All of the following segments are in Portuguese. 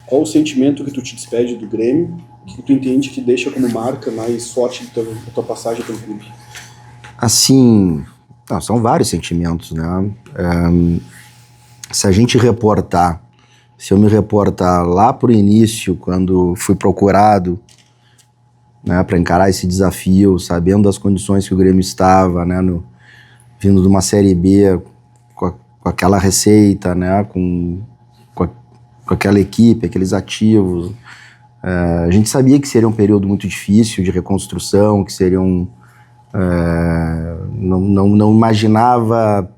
qual o sentimento que tu te despede do Grêmio, que tu entende que deixa como marca mais forte da tua passagem pelo clube? Assim, são vários sentimentos, né? Se eu me reportar lá pro início, quando fui procurado, né, para encarar esse desafio, sabendo das condições que o Grêmio estava, né, vindo de uma Série B com aquela receita, né, com aquela equipe, aqueles ativos, a gente sabia que seria um período muito difícil de reconstrução, que seria não imaginava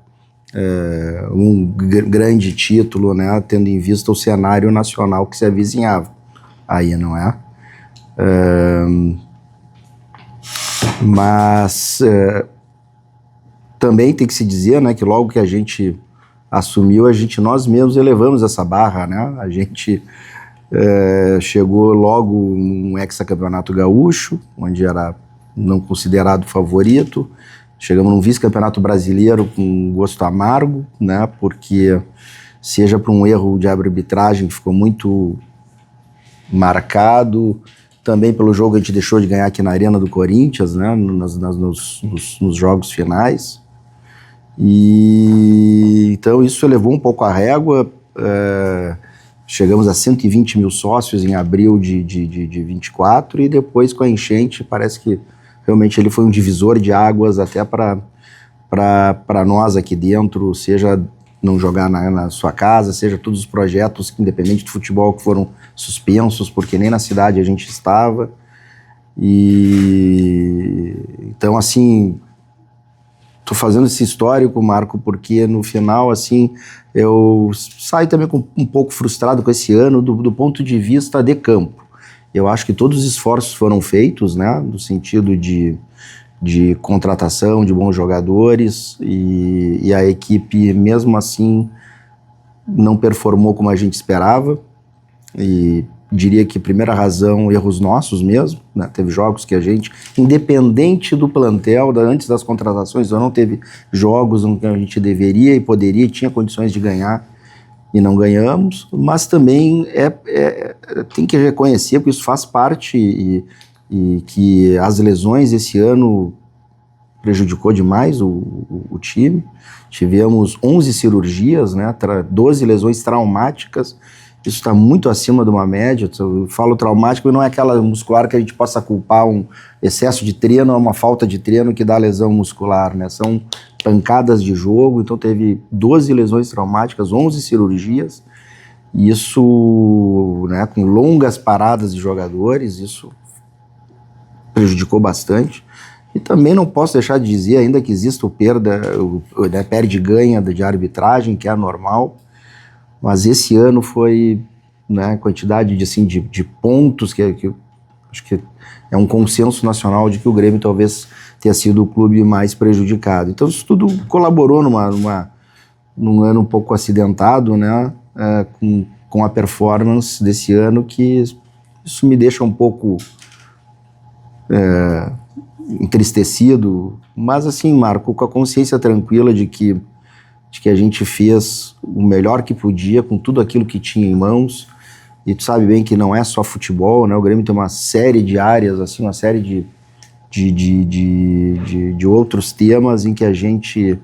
um grande título, né, tendo em vista o cenário nacional que se avizinhava aí, não é? Mas também tem que se dizer, né, que logo que a gente assumiu, nós mesmos elevamos essa barra, né? A gente chegou logo num hexacampeonato gaúcho, onde era não considerado favorito. Chegamos num vice-campeonato brasileiro com gosto amargo, né? Porque seja por um erro de arbitragem que ficou muito marcado, também pelo jogo que a gente deixou de ganhar aqui na Arena do Corinthians, né? Nos jogos finais. E então isso elevou um pouco a régua. Chegamos a 120 mil sócios em abril de 24, e depois com a enchente parece que realmente ele foi um divisor de águas até para nós aqui dentro, seja não jogar na sua casa, seja todos os projetos, independente do futebol, que foram suspensos, porque nem na cidade a gente estava. E então, assim, tô fazendo esse histórico, Marco, porque no final, assim, eu saio também um pouco frustrado com esse ano do ponto de vista de campo. Eu acho que todos os esforços foram feitos, né, no sentido de contratação de bons jogadores, e a equipe, mesmo assim, não performou como a gente esperava. E diria que, primeira razão, erros nossos mesmo, né? Teve jogos que a gente, independente do plantel, antes das contratações, não teve jogos em que a gente deveria e poderia, tinha condições de ganhar e não ganhamos, mas também tem que reconhecer que isso faz parte e que as lesões esse ano prejudicou demais o time. Tivemos 11 cirurgias, né, 12 lesões traumáticas. Isso está muito acima de uma média. Eu falo traumático e não é aquela muscular que a gente possa culpar um excesso de treino ou uma falta de treino que dá lesão muscular, né? São pancadas de jogo. Então teve 12 lesões traumáticas, 11 cirurgias. E isso, né, com longas paradas de jogadores, isso prejudicou bastante. E também não posso deixar de dizer, ainda que exista perde-ganha de arbitragem, que é normal, mas esse ano foi, né, quantidade de pontos que acho que é um consenso nacional de que o Grêmio talvez tenha sido o clube mais prejudicado. Então isso tudo colaborou num ano um pouco acidentado, né, com a performance desse ano, que isso me deixa um pouco entristecido, mas assim, Marco, com a consciência tranquila de que a gente fez o melhor que podia com tudo aquilo que tinha em mãos. E tu sabe bem que não é só futebol, né? O Grêmio tem uma série de áreas, assim, uma série de outros temas em que a gente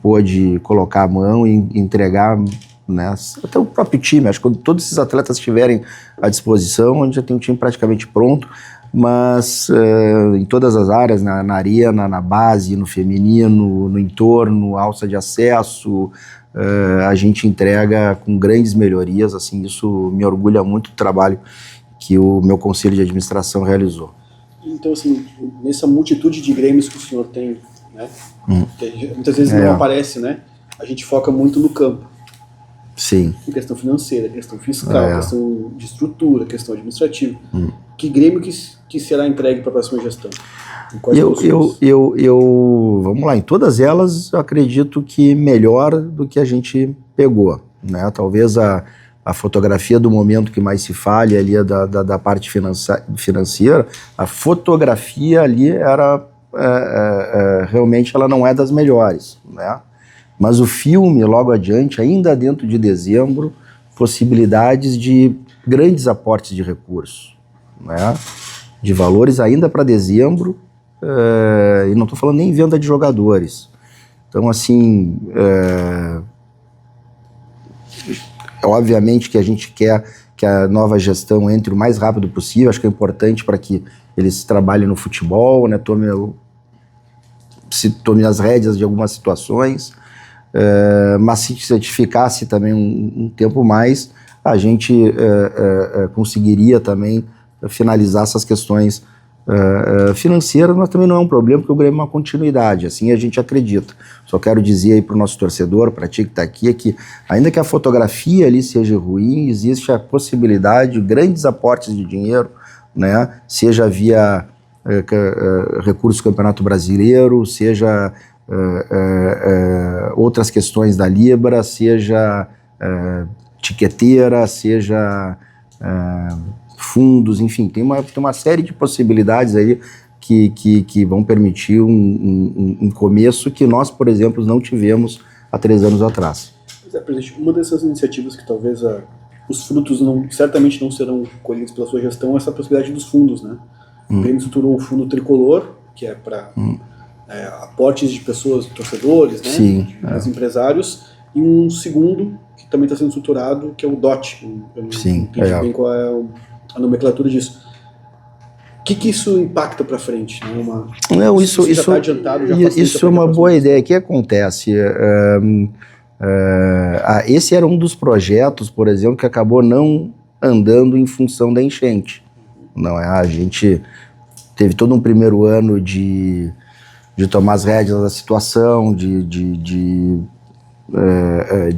pôde colocar a mão e entregar, né? Até o próprio time. Acho que quando todos esses atletas estiverem à disposição, a gente já tem um time praticamente pronto. Mas em todas as áreas, na arena, na base, no feminino, no entorno, alça de acesso, a gente entrega com grandes melhorias. Assim, isso me orgulha muito do trabalho que o meu conselho de administração realizou. Então, assim, nessa multitude de Grêmios que o senhor tem, né, que muitas vezes não aparece, né, a gente foca muito no campo. Sim. Em questão financeira, questão fiscal, questão de estrutura, questão administrativa. Que Grêmio que será entregue para a próxima gestão? Vamos lá, em todas elas eu acredito que melhor do que a gente pegou, né? Talvez a fotografia do momento que mais se fale ali da parte financeira, a fotografia ali era realmente ela não é das melhores, né? Mas o filme logo adiante, ainda dentro de dezembro, possibilidades de grandes aportes de recursos, né? De valores ainda para dezembro, e não estou falando nem em venda de jogadores. Então, assim, obviamente que a gente quer que a nova gestão entre o mais rápido possível, acho que é importante para que eles trabalhem no futebol, né, tome as rédeas de algumas situações, mas se certificasse também um tempo mais, a gente conseguiria também finalizar essas questões financeiras, mas também não é um problema, porque o Grêmio é uma continuidade, assim a gente acredita. Só quero dizer aí para o nosso torcedor, para ti que está aqui, é que ainda que a fotografia ali seja ruim, existe a possibilidade de grandes aportes de dinheiro, né? Seja via recursos do Campeonato Brasileiro, seja outras questões da Libra, seja tiqueteira, seja fundos, enfim, tem uma série de possibilidades aí que vão permitir um começo que nós, por exemplo, não tivemos há 3 anos atrás. Pois é, presidente, uma dessas iniciativas que talvez os frutos certamente não serão colhidos pela sua gestão é essa possibilidade dos fundos, né? O Grêmio estruturou um fundo tricolor, que é para aportes de pessoas, torcedores, né? Sim, de empresários, e um segundo que também está sendo estruturado, que é o DOT. Eu não entendi bem qual é a nomenclatura disso. O que isso impacta para frente? Né? Isso já está adiantado, isso é uma boa ideia. O que acontece? Esse era um dos projetos, por exemplo, que acabou não andando em função da enchente. Não é? A gente teve todo um primeiro ano de tomar as rédeas da situação, de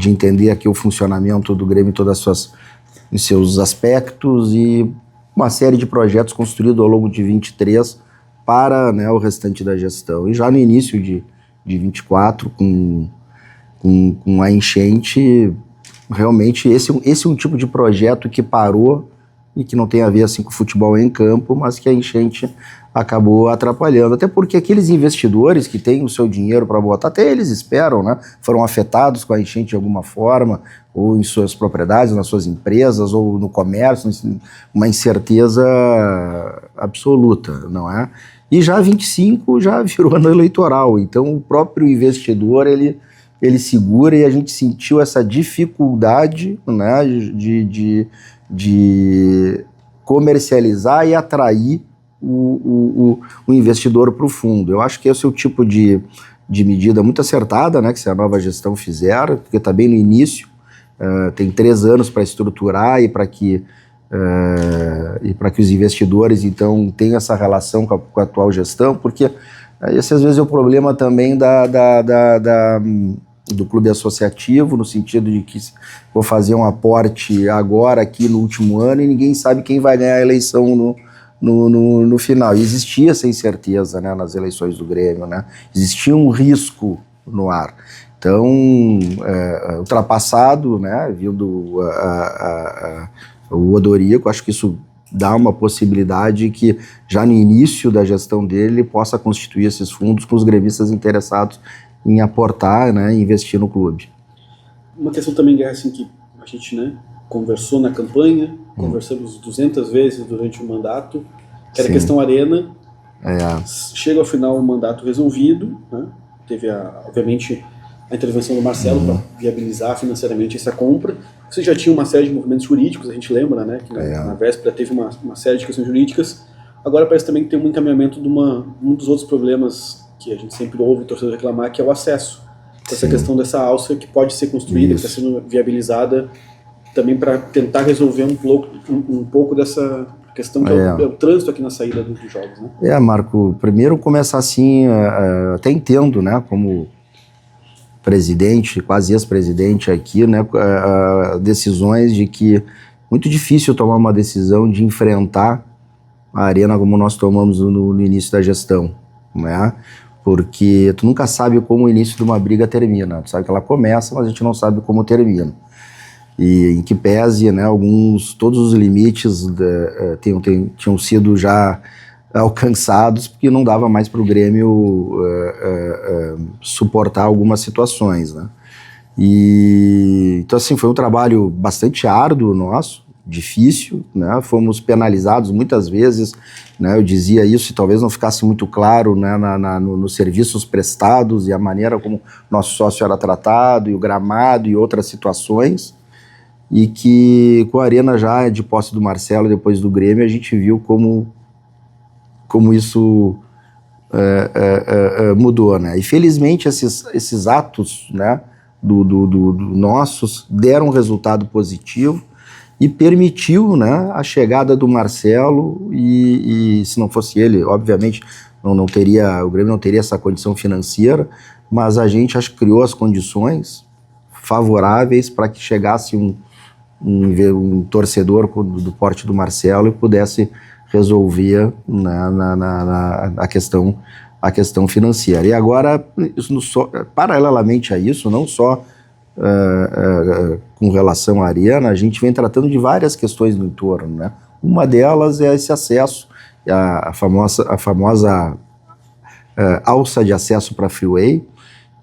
entender aqui o funcionamento do Grêmio em todos os seus aspectos e uma série de projetos construídos ao longo de 23 para, né, o restante da gestão. E já no início de 24, com a enchente, realmente esse é um tipo de projeto que parou e que não tem a ver assim, com o futebol em campo, mas que a enchente acabou atrapalhando. Até porque aqueles investidores que têm o seu dinheiro para botar, até eles esperam, né? Foram afetados com a enchente de alguma forma, ou em suas propriedades, nas suas empresas, ou no comércio, uma incerteza absoluta, não é? E já 25 já virou ano eleitoral, então o próprio investidor, ele segura, e a gente sentiu essa dificuldade, né, de comercializar e atrair o investidor para o fundo. Eu acho que esse é o tipo de medida muito acertada, né, que se a nova gestão fizer, porque está bem no início, tem 3 anos para estruturar e para que os investidores, então, tenham essa relação com a atual gestão, porque esse às vezes é o problema também do clube associativo, no sentido de que vou fazer um aporte agora, aqui no último ano, e ninguém sabe quem vai ganhar a eleição no final. E existia essa incerteza, né, nas eleições do Grêmio, né? Existia um risco no ar. Então, ultrapassado, né, vindo o Odorico, acho que isso dá uma possibilidade que já no início da gestão dele ele possa constituir esses fundos com os gremistas interessados em aportar, né, investir no clube. Uma questão também, Guerra, assim, que a gente, né, conversou na campanha, conversamos 200 vezes durante o mandato, que era a questão Arena. Chega ao final o mandato resolvido, né, teve, obviamente, a intervenção do Marcelo para viabilizar financeiramente essa compra. Você já tinha uma série de movimentos jurídicos, a gente lembra, né, que na véspera teve uma série de questões jurídicas. Agora parece também que tem um encaminhamento de um dos outros problemas que a gente sempre ouve o torcedor reclamar, que é o acesso. Essa questão dessa alça que pode ser construída, que está sendo viabilizada também para tentar resolver um pouco dessa questão que é o trânsito aqui na saída dos jogos, né? Marco, primeiro começar assim, até entendo, né, como presidente, quase ex-presidente aqui, né, decisões de que muito difícil tomar uma decisão de enfrentar a Arena como nós tomamos no início da gestão, né? Porque tu nunca sabe como o início de uma briga termina. Tu sabe que ela começa, mas a gente não sabe como termina. E em que pese, né, todos os limites tinham sido já alcançados, porque não dava mais para o Grêmio suportar algumas situações, né? E então assim, foi um trabalho bastante árduo nosso, difícil, né? Fomos penalizados muitas vezes, né? Eu dizia isso e talvez não ficasse muito claro, né? Nos serviços prestados e a maneira como nosso sócio era tratado, e o gramado e outras situações, e que com a Arena já de posse do Marcelo, depois do Grêmio, a gente viu como isso mudou, né? E felizmente esses atos, né, do nossos deram um resultado positivo e permitiu, né, a chegada do Marcelo, e se não fosse ele, obviamente, não teria, o Grêmio não teria essa condição financeira, mas a gente acho que criou as condições favoráveis para que chegasse um torcedor do porte do Marcelo e pudesse resolver, né, a questão financeira. E agora, paralelamente a isso, não só com relação à Arena, a gente vem tratando de várias questões no entorno, né? Uma delas é esse acesso, a famosa alça de acesso para a Freeway,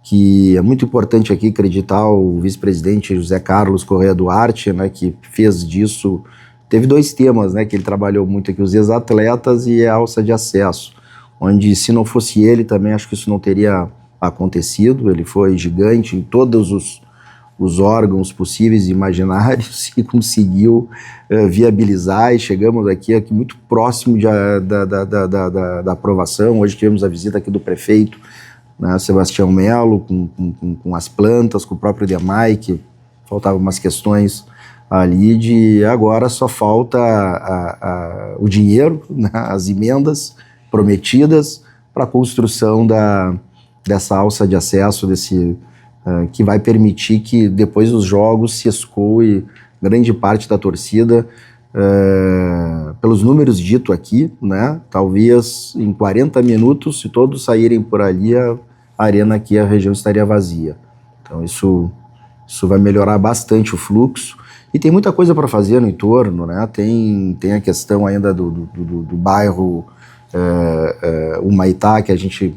que é muito importante aqui acreditar o vice-presidente José Carlos Correia Duarte, né, que fez disso. Teve 2 temas, né, que ele trabalhou muito aqui, os ex-atletas e a alça de acesso, onde se não fosse ele também acho que isso não teria acontecido. Ele foi gigante em todos os órgãos possíveis e imaginários e conseguiu viabilizar, e chegamos aqui muito próximo da aprovação. Hoje tivemos a visita aqui do prefeito, né, Sebastião Melo, com as plantas, com o próprio Demai, que faltavam umas questões ali, agora só falta o dinheiro, né, as emendas prometidas para a construção dessa alça de acesso, que vai permitir que depois dos jogos se escoe grande parte da torcida. Pelos números dito aqui, né, talvez em 40 minutos, se todos saírem por ali, a arena aqui, a região estaria vazia. Então isso vai melhorar bastante o fluxo. E tem muita coisa para fazer no entorno, né? Tem a questão ainda do bairro Humaitá, que a gente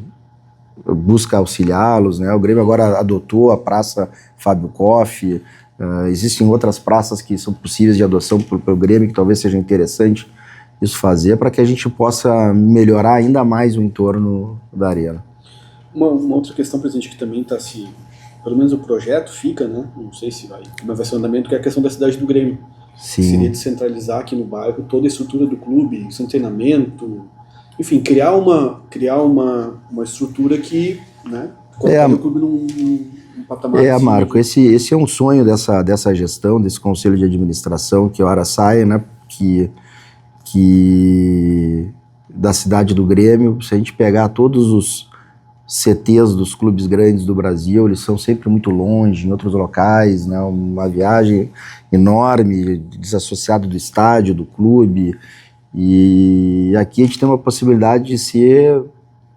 busca auxiliá-los, né? O Grêmio agora adotou a Praça Fábio Koff. Existem outras praças que são possíveis de adoção pelo Grêmio, que talvez seja interessante isso fazer, para que a gente possa melhorar ainda mais o entorno da arena. Uma outra questão, presidente, que também está pelo menos o projeto fica, né? Não sei se vai ser o andamento, que é a questão da cidade do Grêmio. Sim. Seria descentralizar aqui no bairro toda a estrutura do clube, seu treinamento, enfim, criar uma estrutura que, né, colocaria o clube num patamar. Marco, esse é um sonho dessa gestão, desse conselho de administração, que hora sai, né, que da cidade do Grêmio. Se a gente pegar todos os CTs dos clubes grandes do Brasil, eles são sempre muito longe, em outros locais, né, uma viagem enorme, desassociado do estádio, do clube, e aqui a gente tem uma possibilidade de ser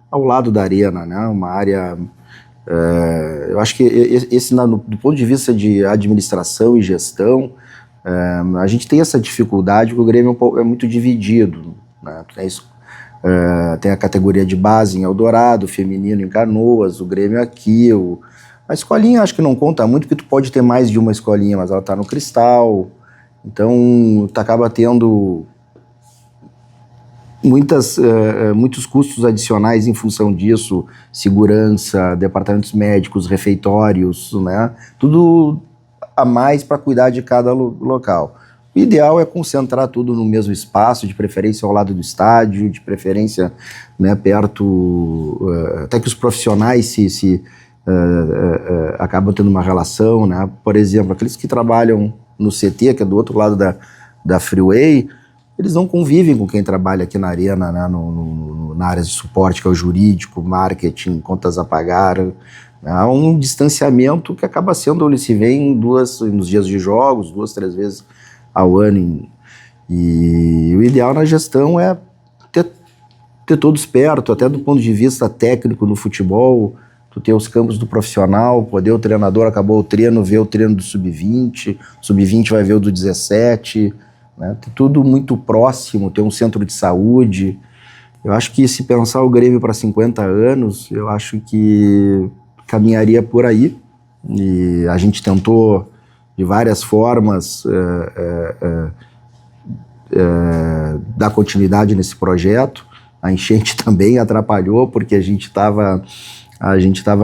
ao lado da arena, né, uma área, eu acho que esse, do ponto de vista de administração e gestão, a gente tem essa dificuldade, porque o Grêmio é muito dividido, né, tem a categoria de base em Eldorado, feminino em Canoas, o Grêmio aqui, a escolinha acho que não conta muito, porque tu pode ter mais de uma escolinha, mas ela está no Cristal, então tu acaba tendo muitos custos adicionais em função disso, segurança, departamentos médicos, refeitórios, né, tudo a mais para cuidar de cada local. O ideal é concentrar tudo no mesmo espaço, de preferência ao lado do estádio, de preferência, né, perto, até que os profissionais acabam tendo uma relação, né? Por exemplo, aqueles que trabalham no CT, que é do outro lado da Freeway, eles não convivem com quem trabalha aqui na arena, né, na área de suporte, que é o jurídico, marketing, contas a pagar. Há um distanciamento que acaba sendo, eles se veem nos dias de jogos, 2, 3 vezes ao ano, e o ideal na gestão é ter todos perto, até do ponto de vista técnico no futebol, tu ter os campos do profissional, poder o treinador, acabou o treino, ver o treino do sub-20, sub-20 vai ver o do 17, né? Ter tudo muito próximo, ter um centro de saúde. Eu acho que se pensar o Grêmio para 50 anos, eu acho que caminharia por aí, e a gente tentou de várias formas dar continuidade nesse projeto. A enchente também atrapalhou, porque a gente estava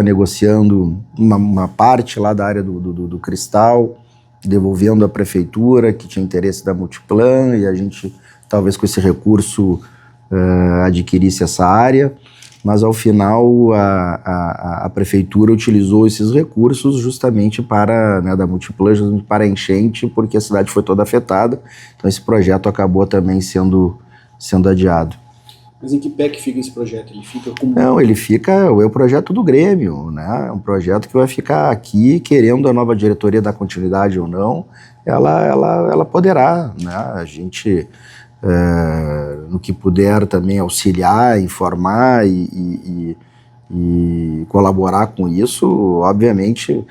negociando uma parte lá da área do Cristal, devolvendo à prefeitura, que tinha interesse da Multiplan, e a gente talvez com esse recurso adquirisse essa área, mas ao final a prefeitura utilizou esses recursos justamente para, né, da Multiplan, justamente para a enchente, porque a cidade foi toda afetada, então esse projeto acabou também sendo adiado. Mas em que pé que fica esse projeto? Ele fica como... Não, ele fica, é o projeto do Grêmio, né? É um projeto que vai ficar aqui, querendo a nova diretoria dar continuidade ou não, ela poderá, né? A gente, no que puder também auxiliar, informar e colaborar com isso, obviamente,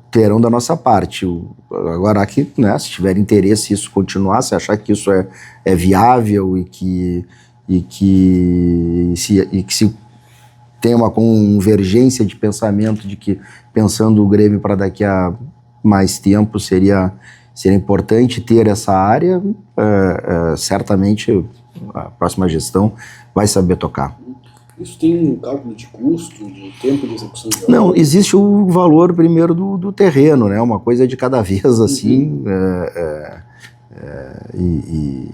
terão da nossa parte. Agora aqui, né, se tiver interesse isso continuar, se achar que isso é viável e que se tem uma convergência de pensamento de que, pensando o Grêmio para daqui a mais tempo, seria importante ter essa área, certamente a próxima gestão vai saber tocar. Isso tem um cálculo de custo, de tempo de execução de obra? Não, existe o valor primeiro do terreno, né? Uma coisa de cada vez, assim,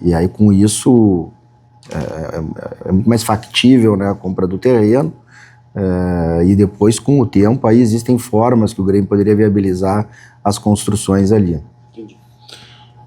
e aí com isso é muito mais factível, né, a compra do terreno, e depois com o tempo aí existem formas que o Grêmio poderia viabilizar as construções ali. Entendi.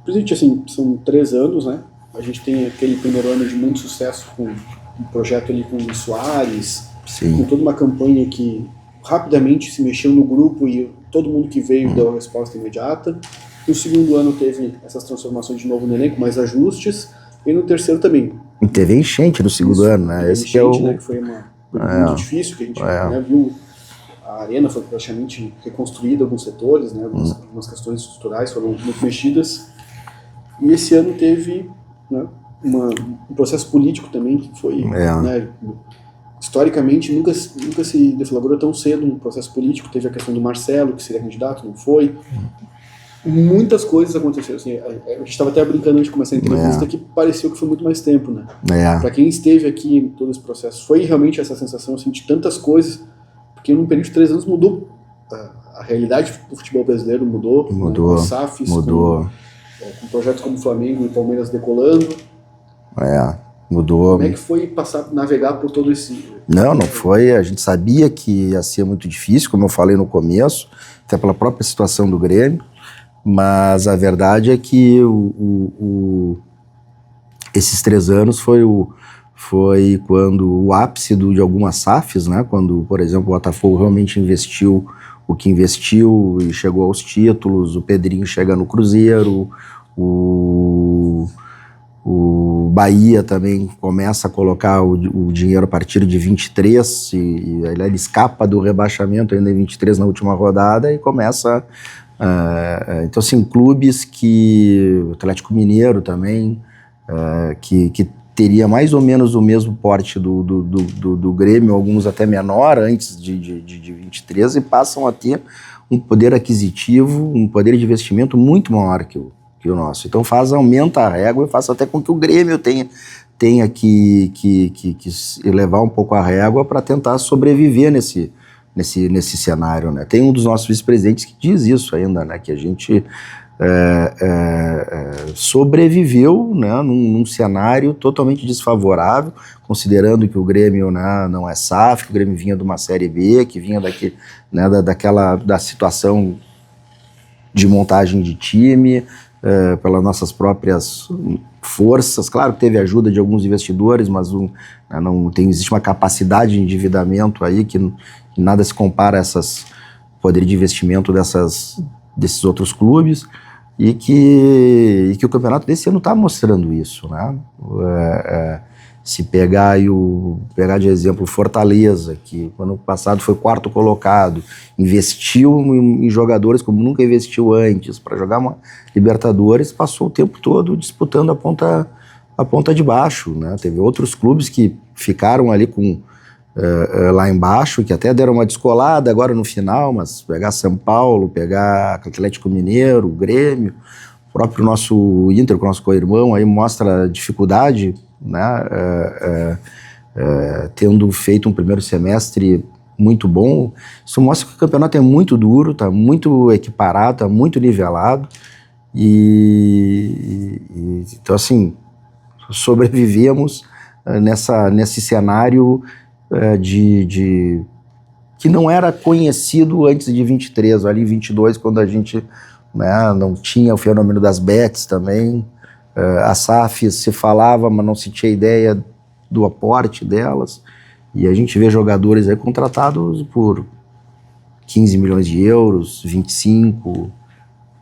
Presidente, assim, são 3 anos, né? A gente tem aquele primeiro ano de muito sucesso com um projeto ali com o Soares, Sim. Com toda uma campanha que rapidamente se mexeu no grupo e todo mundo que veio deu a resposta imediata. No segundo ano teve essas transformações de novo no elenco, mais ajustes, e no terceiro também. E teve enchente no segundo ano, né? Esse enchente, que é o... né, que foi muito difícil, que a gente né, viu. A arena foi praticamente reconstruída, alguns setores, né, algumas questões estruturais foram muito mexidas. E esse ano teve, né, um processo político também que foi, né, historicamente nunca se deflagrou tão cedo um processo político. Teve a questão do Marcelo, que seria candidato, não foi. Muitas coisas aconteceram, assim, a gente estava até brincando antes de começar a entrevista que pareceu que foi muito mais tempo, né? Para quem esteve aqui em todo esse processo, foi realmente essa sensação, assim, de tantas coisas, porque num período de 3 anos mudou a realidade do futebol brasileiro, mudou, né? Com SAFs, com projetos como Flamengo e Palmeiras decolando. Mudou. Como é que foi navegar por todo esse... Não foi, a gente sabia que ia ser muito difícil, como eu falei no começo, até pela própria situação do Grêmio. Mas a verdade é que esses 3 anos foi quando o ápice de algumas SAFs, né? Quando, por exemplo, o Botafogo realmente investiu o que investiu e chegou aos títulos, o Pedrinho chega no Cruzeiro, o Bahia também começa a colocar o dinheiro a partir de 23, e ele escapa do rebaixamento ainda em 23 na última rodada e começa... então, assim, clubes que... O Atlético Mineiro também, que teria mais ou menos o mesmo porte do Grêmio, alguns até menor, antes de 23, e passam a ter um poder aquisitivo, um poder de investimento muito maior que o nosso. Então aumenta a régua e faz até com que o Grêmio tenha que elevar um pouco a régua para tentar sobreviver nesse cenário, né? Tem um dos nossos vice-presidentes que diz isso ainda, né? Que a gente sobreviveu, né, num cenário totalmente desfavorável, considerando que o Grêmio, né, não é SAF, que o Grêmio vinha de uma Série B, que vinha da situação de montagem de time, pelas nossas próprias forças. Claro que teve ajuda de alguns investidores, mas existe uma capacidade de endividamento aí que nada se compara a essas poder de investimento desses outros clubes, e que o campeonato desse ano está mostrando isso, né? Se pegar de exemplo Fortaleza, que ano passado foi 4º colocado, investiu em jogadores como nunca investiu antes para jogar uma Libertadores, passou o tempo todo disputando a ponta de baixo, né? Teve outros clubes que ficaram ali com lá embaixo, que até deram uma descolada agora no final, mas pegar São Paulo, pegar Atlético Mineiro, Grêmio, o próprio nosso Inter, com o nosso co-irmão, aí mostra a dificuldade, né, tendo feito um primeiro semestre muito bom. Isso mostra que o campeonato é muito duro, está muito equiparado, está muito nivelado, então assim, sobrevivemos nesse cenário que não era conhecido antes de 23, ali em 22, quando a gente, né, não tinha o fenômeno das bets também, as SAFs se falava, mas não se tinha ideia do aporte delas, e a gente vê jogadores aí contratados por 15 milhões de euros, 25,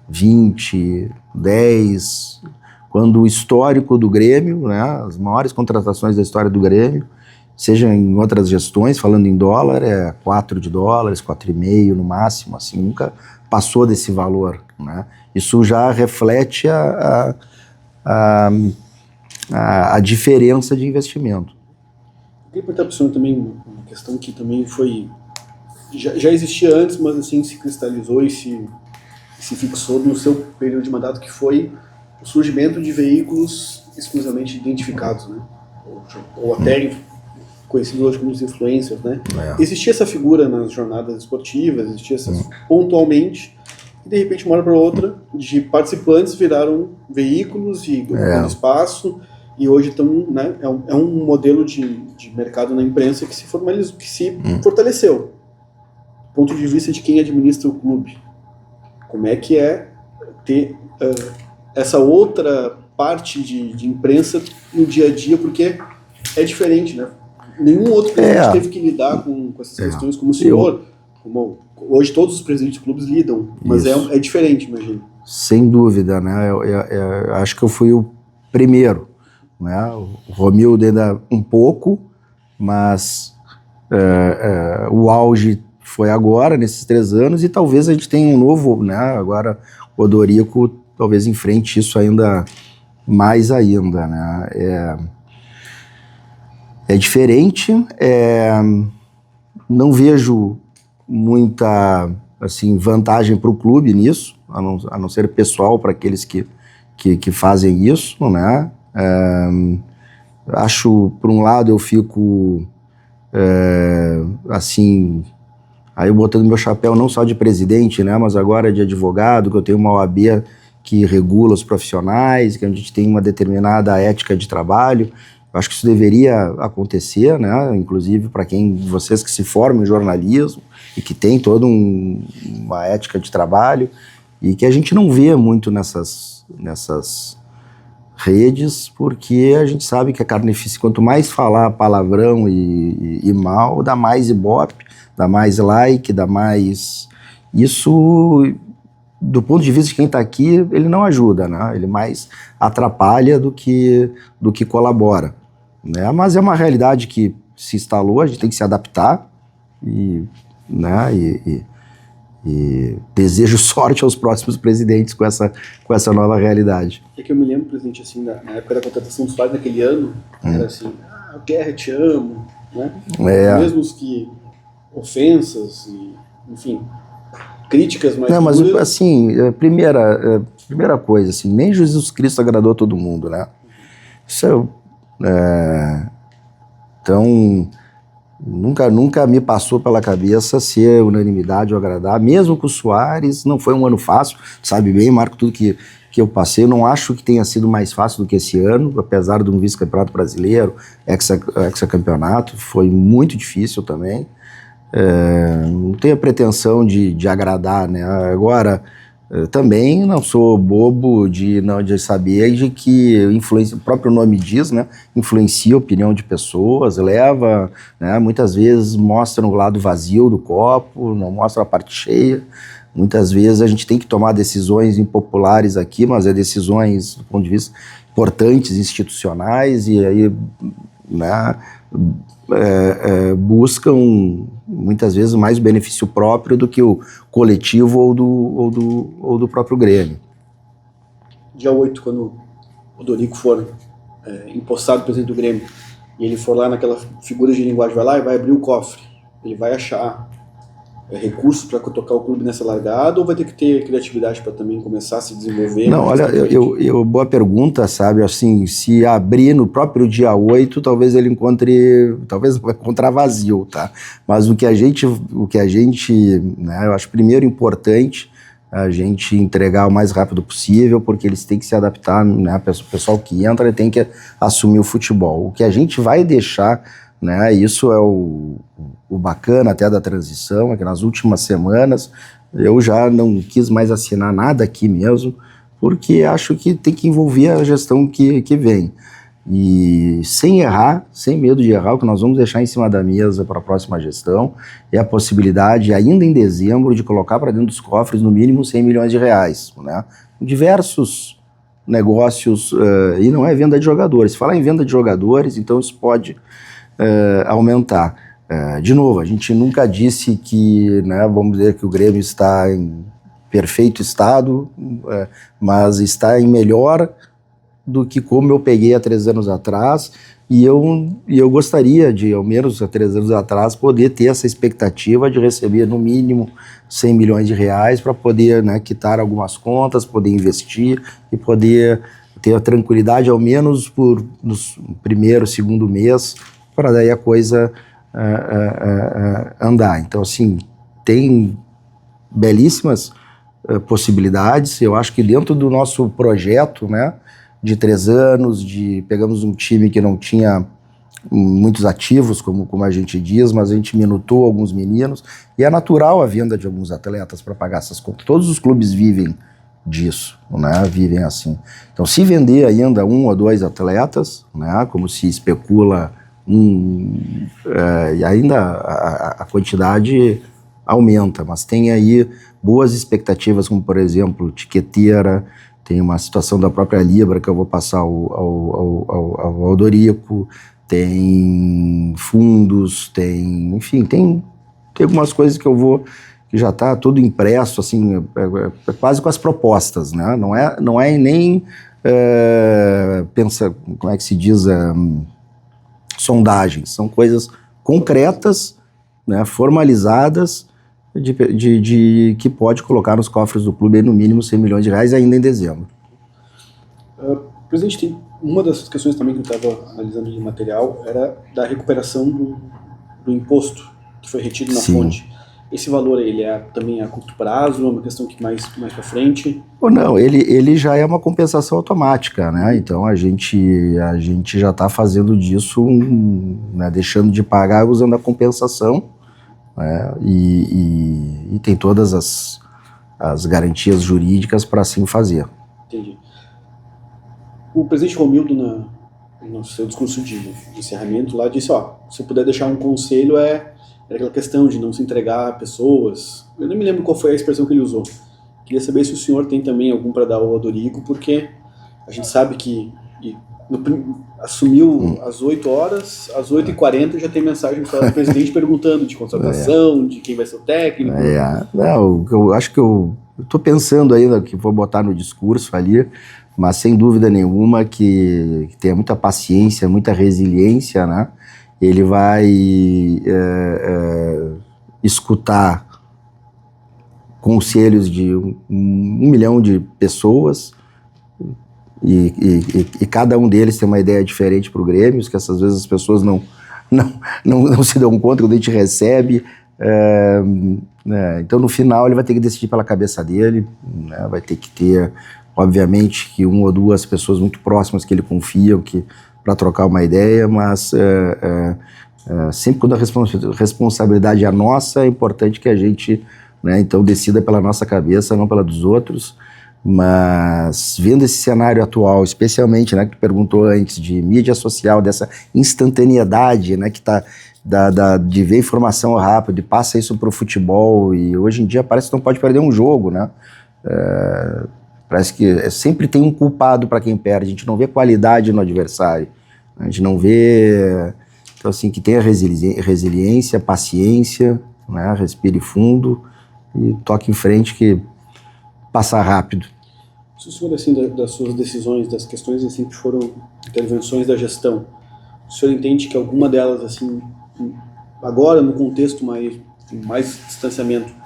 20, 10, quando o histórico do Grêmio, né, as maiores contratações da história do Grêmio, seja em outras gestões, falando em dólar, é 4 de dólares, 4,5 no máximo, assim, nunca passou desse valor, né? Isso já reflete a diferença de investimento. Eu queria perguntar para o senhor também uma questão que também foi... Já existia antes, mas assim se cristalizou e se fixou no seu período de mandato, que foi o surgimento de veículos exclusivamente identificados, né? Ou até conhecidos hoje como os influencers, né? Existia essa figura nas jornadas esportivas, existia pontualmente, e de repente, uma hora para outra, de participantes viraram veículos e ocupando espaço, e hoje estão, né, é um modelo de mercado na imprensa que se formalizou, que se fortaleceu. Do ponto de vista de quem administra o clube, como é que é ter essa outra parte de imprensa no dia a dia, porque é diferente, né? Nenhum outro presidente teve que lidar com essas questões como o senhor, como hoje todos os presidentes de clubes lidam, mas é diferente, imagino. Sem dúvida, né? Eu acho que eu fui o primeiro, né? O Romildo ainda um pouco, mas o auge foi agora, nesses 3 anos, e talvez a gente tenha um novo, né? Agora o Odorico talvez enfrente isso ainda mais ainda, né? É diferente, não vejo muita, assim, vantagem para o clube nisso, a não ser pessoal para aqueles que fazem isso, né? Acho, por um lado, eu fico, assim, aí botando meu chapéu não só de presidente, né, mas agora de advogado, que eu tenho uma OAB que regula os profissionais, que a gente tem uma determinada ética de trabalho. Eu acho que isso deveria acontecer, né? Inclusive para vocês que se formam em jornalismo e que tem toda uma ética de trabalho, e que a gente não vê muito nessas redes, porque a gente sabe que a carnificina, quanto mais falar palavrão e mal, dá mais ibope, dá mais like, dá mais... Isso, do ponto de vista de quem está aqui, ele não ajuda, né? Ele mais atrapalha do que colabora, né? Mas é uma realidade que se instalou, a gente tem que se adaptar, né? E desejo sorte aos próximos presidentes com essa nova realidade. É que eu me lembro, presidente, assim, na época da contratação dos pais naquele ano, era assim, Guerra, te amo, né? Mesmo que ofensas, enfim, críticas mais... Não, mas assim, primeira coisa, assim, nem Jesus Cristo agradou a todo mundo, né? Isso então, nunca me passou pela cabeça ser unanimidade ou agradar, mesmo com o Soares. Não foi um ano fácil, sabe bem, Marco, tudo que eu passei. Eu não acho que tenha sido mais fácil do que esse ano, apesar de um vice-campeonato brasileiro, hexacampeonato, foi muito difícil também. Não tenho a pretensão de agradar, né? Agora, também não sou bobo de saber de que influência, o próprio nome diz, né? Influencia a opinião de pessoas, leva, né? Muitas vezes mostra o lado vazio do copo, não mostra a parte cheia. Muitas vezes a gente tem que tomar decisões impopulares aqui, mas decisões do ponto de vista importantes, institucionais, e aí, né, buscam muitas vezes mais o benefício próprio do que o coletivo ou do próprio Grêmio. Dia 8, quando o Odorico for empossado presidente do Grêmio, e ele for lá naquela figura de linguagem, vai lá e vai abrir o cofre, ele vai achar recursos para tocar o clube nessa largada, ou vai ter que ter criatividade para também começar a se desenvolver? Não, olha, boa pergunta, sabe, assim, se abrir no próprio dia 8, talvez ele talvez vai encontrar vazio, tá? Mas o que a gente, né, eu acho primeiro importante a gente entregar o mais rápido possível, porque eles têm que se adaptar, né, o pessoal que entra tem que assumir o futebol. O que a gente vai deixar, né, isso é o bacana até da transição, é que nas últimas semanas eu já não quis mais assinar nada aqui mesmo, porque acho que tem que envolver a gestão que vem. E sem errar, sem medo de errar, o que nós vamos deixar em cima da mesa para a próxima gestão é a possibilidade, ainda em dezembro, de colocar para dentro dos cofres no mínimo 100 milhões de reais, né? Diversos negócios, e não é venda de jogadores. Se falar em venda de jogadores, então isso pode aumentar. De novo, a gente nunca disse que, né, vamos dizer que o Grêmio está em perfeito estado, mas está em melhor do que como eu peguei há 3 anos atrás, e eu gostaria de, ao menos há 3 anos atrás, poder ter essa expectativa de receber no mínimo 100 milhões de reais para poder, né, quitar algumas contas, poder investir e poder ter a tranquilidade, ao menos nos primeiro, segundo mês, para daí a coisa andar. Então, assim, tem belíssimas possibilidades. Eu acho que dentro do nosso projeto, né, de 3 anos, pegamos um time que não tinha muitos ativos, como a gente diz, mas a gente minutou alguns meninos, e é natural a venda de alguns atletas para pagar essas contas. Todos os clubes vivem disso, né? Vivem assim. Então, se vender ainda 1 ou 2 atletas, né, como se especula, e ainda a quantidade aumenta, mas tem aí boas expectativas, como por exemplo, Tiqueteira, tem uma situação da própria Libra que eu vou passar ao Aldorico, tem fundos, enfim, tem algumas coisas que já está tudo impresso, assim, quase com as propostas, né? Não é nem, como é que se diz, sondagens, são coisas concretas, né, formalizadas, que pode colocar nos cofres do clube no mínimo 100 milhões de reais ainda em dezembro. Presidente, tem uma das questões também que eu estava analisando de material era da recuperação do imposto que foi retido na fonte. Esse valor ele também a curto prazo, é uma questão que mais para frente? Ou não, ele já é uma compensação automática, né? Então a gente já está fazendo disso, né, deixando de pagar usando a compensação, né, e tem todas as garantias jurídicas para assim fazer. Entendi. O presidente Romildo, no seu discurso de encerramento lá, disse, se eu puder deixar um conselho era aquela questão de não se entregar a pessoas. Eu não me lembro qual foi a expressão que ele usou. Queria saber se o senhor tem também algum para dar ao Aldorico, porque a gente sabe que assumiu às 8 horas, às 8h40 já tem mensagem do presidente perguntando de contratação, de quem vai ser o técnico. Não, eu acho que eu estou pensando ainda que vou botar no discurso ali, mas sem dúvida nenhuma que tenha muita paciência, muita resiliência, né? Ele vai escutar conselhos de 1 milhão de pessoas, e cada um deles tem uma ideia diferente para o Grêmio, que essas vezes as pessoas não se dão conta quando a gente recebe. Então, no final, ele vai ter que decidir pela cabeça dele, né? Vai ter que ter, obviamente, que 1 ou 2 pessoas muito próximas que ele confia para trocar uma ideia, mas sempre quando a responsabilidade é nossa, é importante que a gente, né, então decida pela nossa cabeça, não pela dos outros. Mas vendo esse cenário atual, especialmente, né, que tu perguntou antes, de mídia social, dessa instantaneidade, né, que tá de ver informação rápido, e passa isso para o futebol, e hoje em dia parece que não pode perder um jogo, né? Parece que sempre tem um culpado para quem perde, a gente não vê qualidade no adversário, a gente não vê. Então, assim, que tenha resiliência, paciência, né, respire fundo e toque em frente, que passar rápido. Se o senhor, assim, das suas decisões, das questões, sempre foram intervenções da gestão, o senhor entende que alguma delas, assim, agora no contexto mais distanciamento,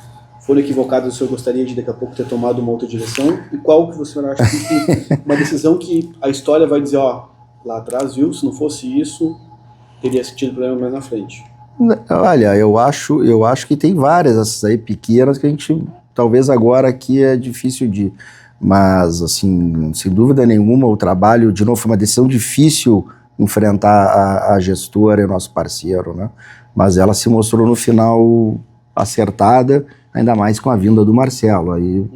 foram equivocadas, o senhor gostaria de daqui a pouco ter tomado uma outra direção? E qual que o senhor acha que uma decisão que a história vai dizer, ó, lá atrás, viu, se não fosse isso, teria tido problema mais na frente? Olha, eu acho que tem várias essas aí pequenas que a gente, talvez agora aqui é difícil de... Mas, assim, sem dúvida nenhuma, o trabalho, de novo, foi uma decisão difícil enfrentar a gestora e o nosso parceiro, né? Mas ela se mostrou no final acertada, ainda mais com a vinda do Marcelo. Aí,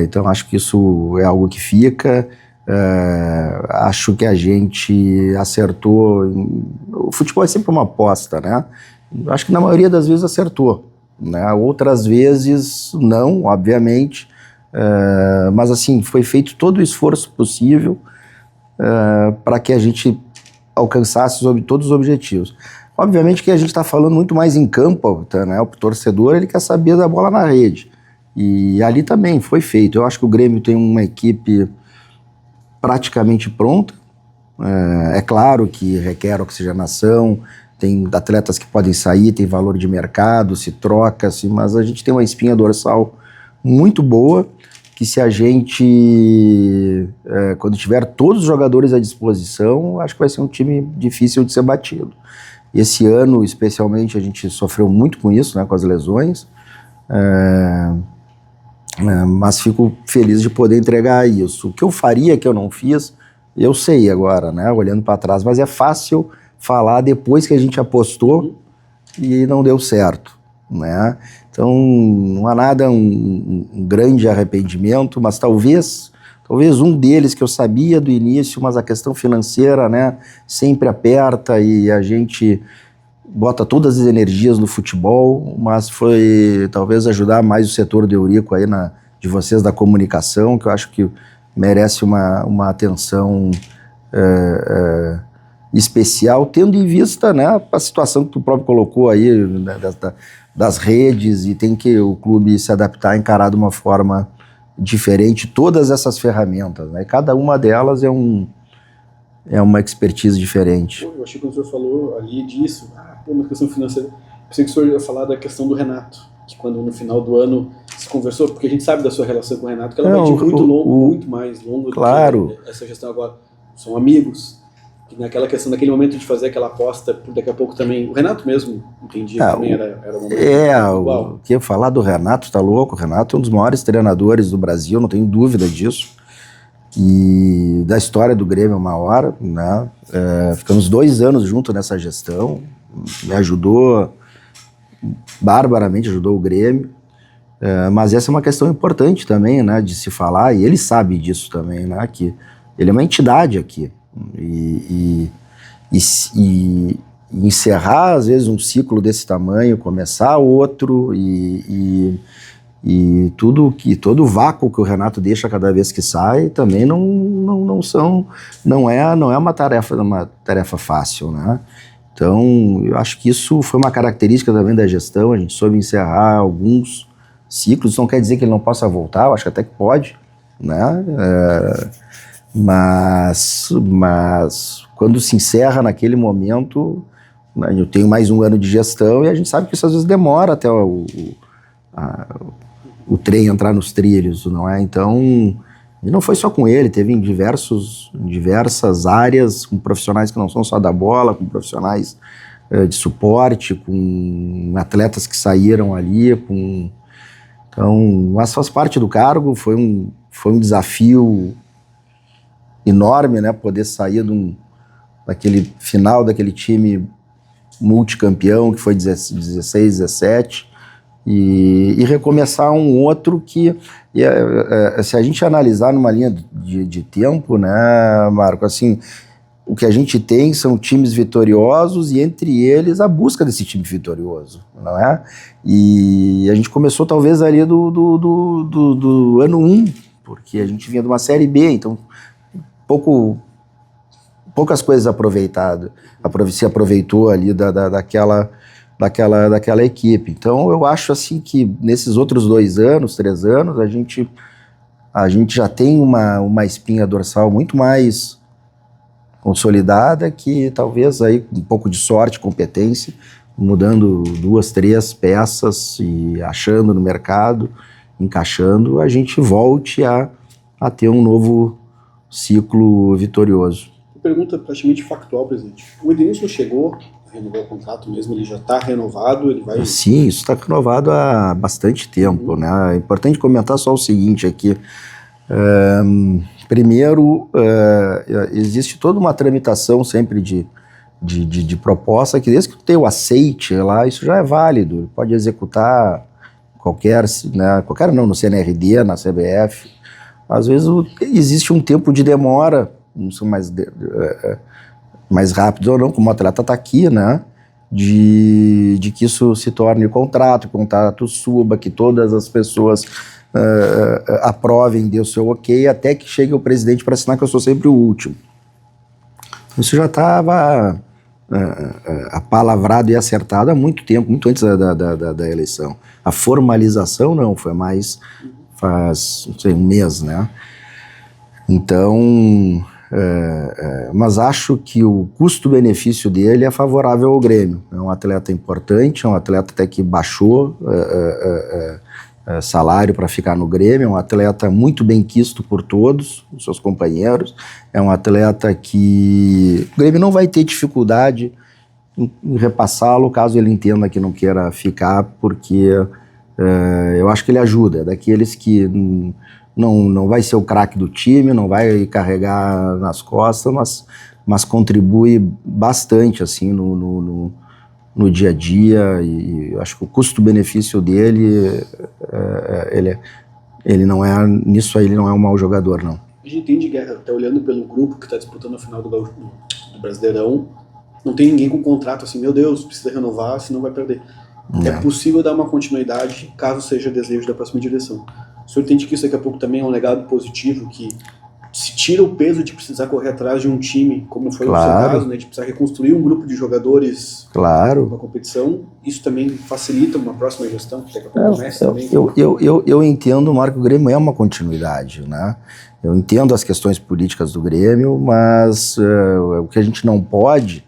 então, acho que isso é algo que fica. Acho que a gente acertou. O futebol é sempre uma aposta, né? Acho que na maioria das vezes acertou, né? Outras vezes não, obviamente. Mas assim, foi feito todo o esforço possível para que a gente alcançasse todos os objetivos. Obviamente que a gente está falando muito mais em campo, tá, né? O torcedor, ele quer saber da bola na rede. E ali também foi feito. Eu acho que o Grêmio tem uma equipe praticamente pronta. É claro que requer oxigenação, tem atletas que podem sair, tem valor de mercado, se troca, assim, mas a gente tem uma espinha dorsal muito boa, que se a gente, quando tiver todos os jogadores à disposição, acho que vai ser um time difícil de ser batido. Esse ano, especialmente, a gente sofreu muito com isso, né, com as lesões, mas fico feliz de poder entregar isso. O que eu faria, que eu não fiz, eu sei agora, né, olhando para trás, mas é fácil falar depois que a gente apostou e não deu certo, né? Então, não há nada, um grande arrependimento, mas talvez um deles que eu sabia do início, mas a questão financeira, né, sempre aperta e a gente bota todas as energias no futebol, mas foi talvez ajudar mais o setor do Eurico aí de vocês da comunicação, que eu acho que merece uma atenção especial, tendo em vista, né, a situação que tu próprio colocou aí, né, das redes, e tem que o clube se adaptar, encarar de uma forma diferente todas essas ferramentas, né? Cada uma delas é uma expertise diferente. Eu achei que o senhor falou ali disso, uma questão financeira. Pensei que o senhor ia falar da questão do Renato, que quando no final do ano se conversou, porque a gente sabe da sua relação com o Renato, que ela vai de muito mais longo claro. do que essa gestão agora. São amigos, que naquela questão, naquele momento de fazer aquela aposta, daqui a pouco também, o Renato mesmo entendia, também era um momento igual. O que eu falar do Renato, tá louco? O Renato é um dos maiores treinadores do Brasil, não tenho dúvida disso, e da história do Grêmio uma hora, né? Ficamos 2 anos juntos nessa gestão, me ajudou barbaramente, ajudou o Grêmio, mas essa é uma questão importante também, né, de se falar, e ele sabe disso também, né, que ele é uma entidade aqui, e encerrar às vezes um ciclo desse tamanho, começar outro, e todo o vácuo que o Renato deixa cada vez que sai também não é uma tarefa fácil, né? Então eu acho que isso foi uma característica também da gestão, a gente soube encerrar alguns ciclos, isso não quer dizer que ele não possa voltar, eu acho que até que pode, né? Mas quando se encerra naquele momento, né, eu tenho mais um ano de gestão e a gente sabe que isso às vezes demora até o trem entrar nos trilhos, não é? Então, e não foi só com ele, teve em diversas áreas, com profissionais que não são só da bola, com profissionais de suporte, com atletas que saíram ali, então, mas faz parte do cargo, foi um desafio enorme, né, poder sair daquele final daquele time multicampeão que foi 16, 17 e recomeçar um outro que se a gente analisar numa linha de tempo, né, Marco, assim, o que a gente tem são times vitoriosos e entre eles a busca desse time vitorioso, não é? E a gente começou talvez ali do ano 1, porque a gente vinha de uma Série B, então poucas coisas se aproveitou ali daquela equipe. Então eu acho assim que nesses outros 2 anos, 3 anos, a gente já tem uma espinha dorsal muito mais consolidada, que talvez aí com um pouco de sorte, competência, mudando 2, 3 peças e achando no mercado, encaixando, a gente volte a ter um novo ciclo vitorioso. Pergunta praticamente factual, presidente. O Edenilson chegou a renovar o contrato mesmo? Ele já está renovado? Ele vai... Sim, isso está renovado há bastante tempo, né? É importante comentar só o seguinte aqui. Primeiro, existe toda uma tramitação sempre de proposta, que desde que tu tenha o aceite lá, isso já é válido. Pode executar qualquer, né? Qualquer não, no CNRD, na CBF. Às vezes existe um tempo de demora, não são mais rápidos ou não, como o atleta está aqui, né? De que isso se torne contrato, que o contrato suba, que todas as pessoas aprovem, dê o seu ok, até que chegue o presidente para assinar, que eu sou sempre o último. Isso já estava apalavrado e acertado há muito tempo, muito antes da eleição. A formalização não, foi mais faz, não sei, um mês, né? Então, mas acho que o custo-benefício dele é favorável ao Grêmio. É um atleta importante, é um atleta até que baixou salário para ficar no Grêmio, é um atleta muito bem quisto por todos os seus companheiros, é um atleta que o Grêmio não vai ter dificuldade em repassá-lo caso ele entenda que não queira ficar, porque eu acho que ele ajuda, é daqueles que não vai ser o craque do time, não vai carregar nas costas, mas contribui bastante assim no dia a dia, e acho que o custo-benefício dele, ele não é, nisso aí ele não é um mau jogador, não. A gente entende, Guerra, até olhando pelo grupo que está disputando a final do Brasileirão, não tem ninguém com contrato assim, meu Deus, precisa renovar, senão vai perder. É possível dar uma continuidade, caso seja desejo da próxima direção. O senhor entende que isso daqui a pouco também é um legado positivo, que se tira o peso de precisar correr atrás de um time, como foi o seu caso, né, de precisar reconstruir um grupo de jogadores para uma competição, isso também facilita uma próxima gestão? Daqui a pouco eu entendo, Marco, o Grêmio é uma continuidade, né? Eu entendo as questões políticas do Grêmio, mas o que a gente não pode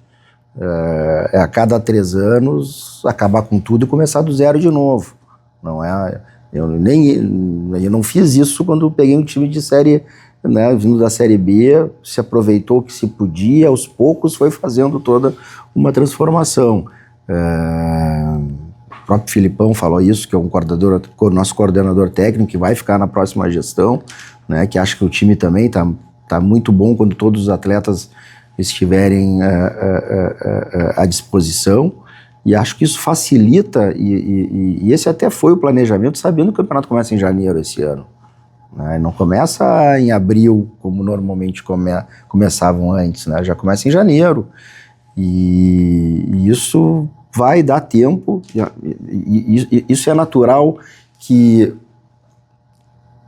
é a cada 3 anos acabar com tudo e começar do zero de novo. Não é? Eu não fiz isso quando peguei um time de série, né, vindo da Série B, se aproveitou o que se podia, aos poucos foi fazendo toda uma transformação. O próprio Filipão falou isso, que é o nosso coordenador técnico, que vai ficar na próxima gestão, né, que acha que o time também tá muito bom quando todos os atletas estiverem à disposição, e acho que isso facilita, e esse até foi o planejamento, sabendo que o campeonato começa em janeiro esse ano. Né? Não começa em abril, como normalmente começavam antes, né? Já começa em janeiro, e isso vai dar tempo, e isso é natural que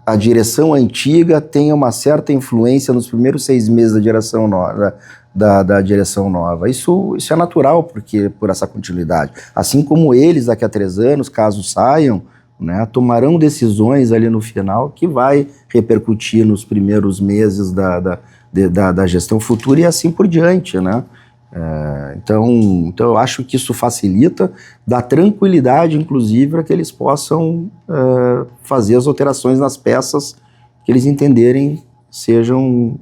a direção antiga tenha uma certa influência nos primeiros 6 meses da direção nova, da direção nova. Isso é natural, porque por essa continuidade. Assim como eles, daqui a 3 anos, caso saiam, né, tomarão decisões ali no final que vai repercutir nos primeiros meses da gestão futura e assim por diante, né? Então eu acho que isso facilita, dá tranquilidade, inclusive, para que eles possam fazer as alterações nas peças que eles entenderem sejam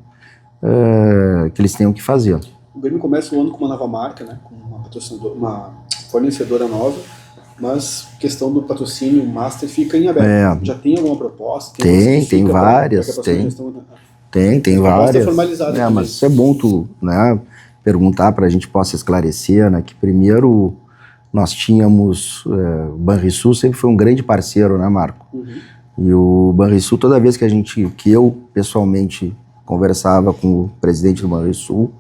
que eles tenham que fazer. O Grêmio começa o ano com uma nova marca, né, com uma fornecedora nova, mas a questão do patrocínio master fica em aberto. Já tem alguma proposta? Tem várias. Tem várias. Formalizada mas isso é bom tu, né, perguntar para a gente possa esclarecer, né, que primeiro nós tínhamos, o Banrisul sempre foi um grande parceiro, né, Marco? E o Banrisul, toda vez que eu pessoalmente conversava com o presidente do Banrisul,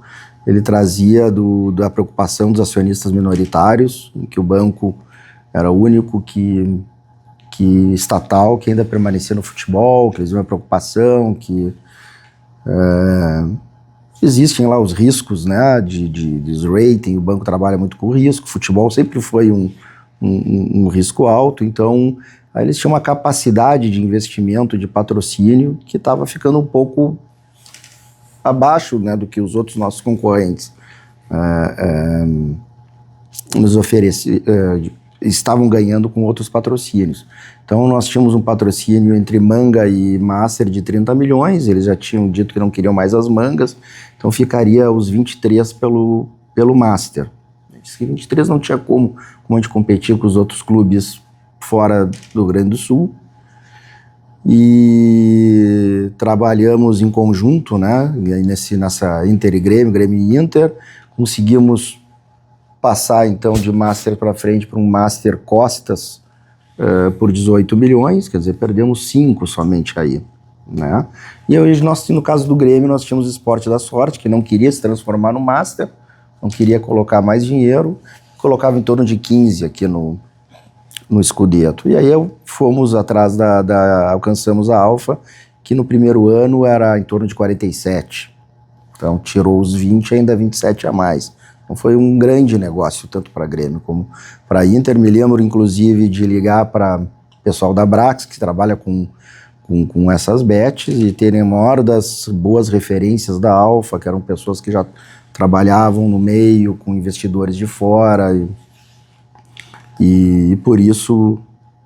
ele trazia da preocupação dos acionistas minoritários, em que o banco era o único que estatal que ainda permanecia no futebol, que eles tinham uma preocupação, que existem lá os riscos, né, de rating, o banco trabalha muito com risco, o futebol sempre foi um risco alto, então aí eles tinham uma capacidade de investimento, de patrocínio, que estava ficando um pouco abaixo, né, do que os outros nossos concorrentes nos estavam ganhando com outros patrocínios. Então nós tínhamos um patrocínio entre Manga e Master de 30 milhões, eles já tinham dito que não queriam mais as mangas, então ficaria os 23 pelo Master. Diz que 23 não tinha como a gente competir com os outros clubes fora do Rio Grande do Sul. E trabalhamos em conjunto, né, nessa Inter e Grêmio e Inter, conseguimos passar então de Master para frente para um Master Costas por 18 milhões, quer dizer, perdemos 5 somente aí, né? E hoje nós, no caso do Grêmio, nós tínhamos o Esporte da Sorte, que não queria se transformar no Master, não queria colocar mais dinheiro, colocava em torno de 15 aqui no Scudetto. E aí fomos atrás alcançamos a Alfa, que no primeiro ano era em torno de 47. Então tirou os 20, ainda 27 a mais. Então foi um grande negócio, tanto para Grêmio como para Inter. Me lembro, inclusive, de ligar para o pessoal da Brax, que trabalha com essas bets, e terem a maior das boas referências da Alfa, que eram pessoas que já trabalhavam no meio, com investidores de fora, e por isso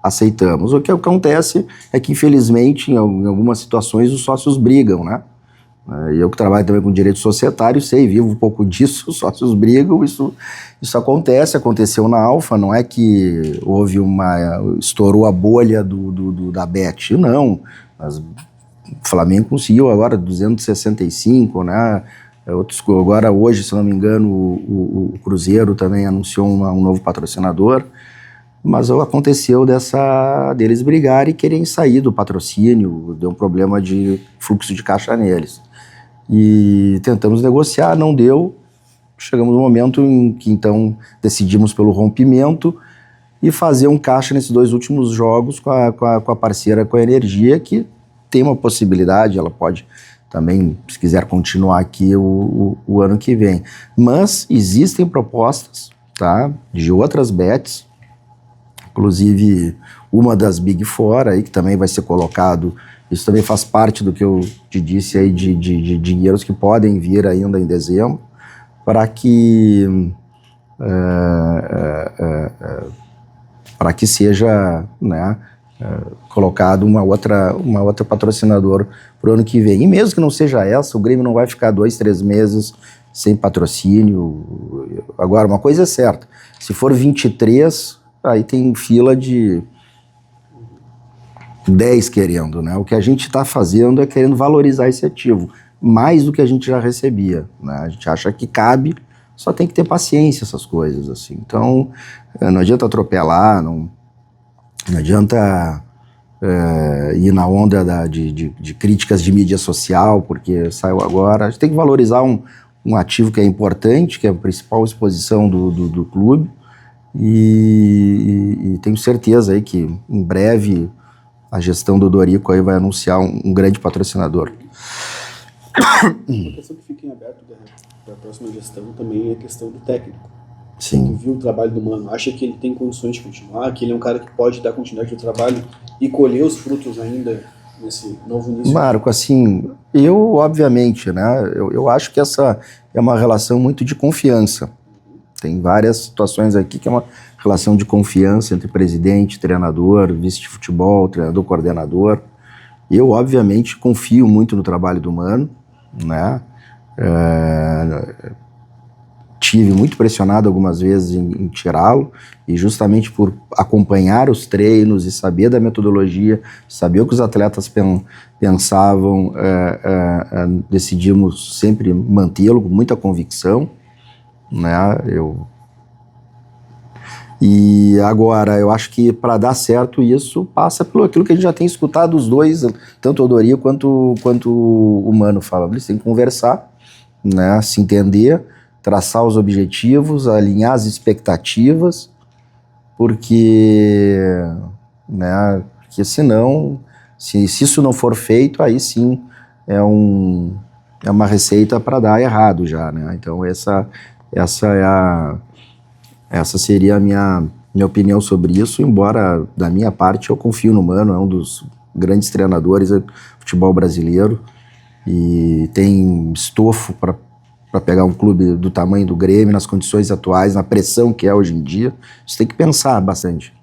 aceitamos. O que acontece é que, infelizmente, em algumas situações, os sócios brigam, né? Eu que trabalho também com direito societário, vivo um pouco disso, os sócios brigam, isso aconteceu na Alfa, não é que houve estourou a bolha da Bet, não, mas o Flamengo conseguiu agora 265, né? Agora hoje, se não me engano, o Cruzeiro também anunciou um novo patrocinador, mas aconteceu deles brigarem e querem sair do patrocínio, deu um problema de fluxo de caixa neles. E tentamos negociar, não deu, chegamos no momento em que então decidimos pelo rompimento e fazer um caixa nesses 2 últimos jogos com a parceira, com a Energia, que tem uma possibilidade, ela pode também, se quiser continuar aqui o ano que vem. Mas existem propostas, tá, de outras bets, inclusive uma das Big Four aí, que também vai ser colocado, isso também faz parte do que eu te disse aí de dinheiros que podem vir ainda em dezembro, para que seja, né, colocado uma outra patrocinador para o ano que vem. E mesmo que não seja essa, o Grêmio não vai ficar 2, 3 meses sem patrocínio. Agora, uma coisa é certa, se for 23, aí tem fila de 10 querendo, né? O que a gente está fazendo é querendo valorizar esse ativo, mais do que a gente já recebia, né? A gente acha que cabe, só tem que ter paciência essas coisas, assim. Então, não adianta atropelar, não adianta ir na onda de críticas de mídia social, porque saiu agora. A gente tem que valorizar um ativo que é importante, que é a principal exposição do clube, e tenho certeza aí que em breve a gestão do Dorico aí vai anunciar um grande patrocinador. Uma questão que fica em aberto da próxima gestão também é a questão do técnico. Sim. Que viu o trabalho do Mano, acha que ele tem condições de continuar, que ele é um cara que pode dar continuidade ao trabalho e colher os frutos ainda nesse novo início? Marco, assim, eu obviamente, né, eu acho que essa é uma relação muito de confiança. Tem várias situações aqui que é uma relação de confiança entre presidente, treinador, vice de futebol, treinador, coordenador. Eu, obviamente, confio muito no trabalho do Mano, né? Tive muito pressionado algumas vezes em tirá-lo, e justamente por acompanhar os treinos e saber da metodologia, saber o que os atletas pensavam, decidimos sempre mantê-lo com muita convicção, né? E agora, eu acho que para dar certo isso passa pelo aquilo que a gente já tem escutado os dois, tanto o Dorico quanto o Mano falando. Eles têm que conversar, né, se entender, traçar os objetivos, alinhar as expectativas, porque, né, porque senão, se isso não for feito, aí sim é uma receita para dar errado já, né? Então essa seria a minha opinião sobre isso, embora da minha parte eu confio no Mano, é um dos grandes treinadores do futebol brasileiro, e tem estofo para pegar um clube do tamanho do Grêmio, nas condições atuais, na pressão que é hoje em dia. Você tem que pensar bastante.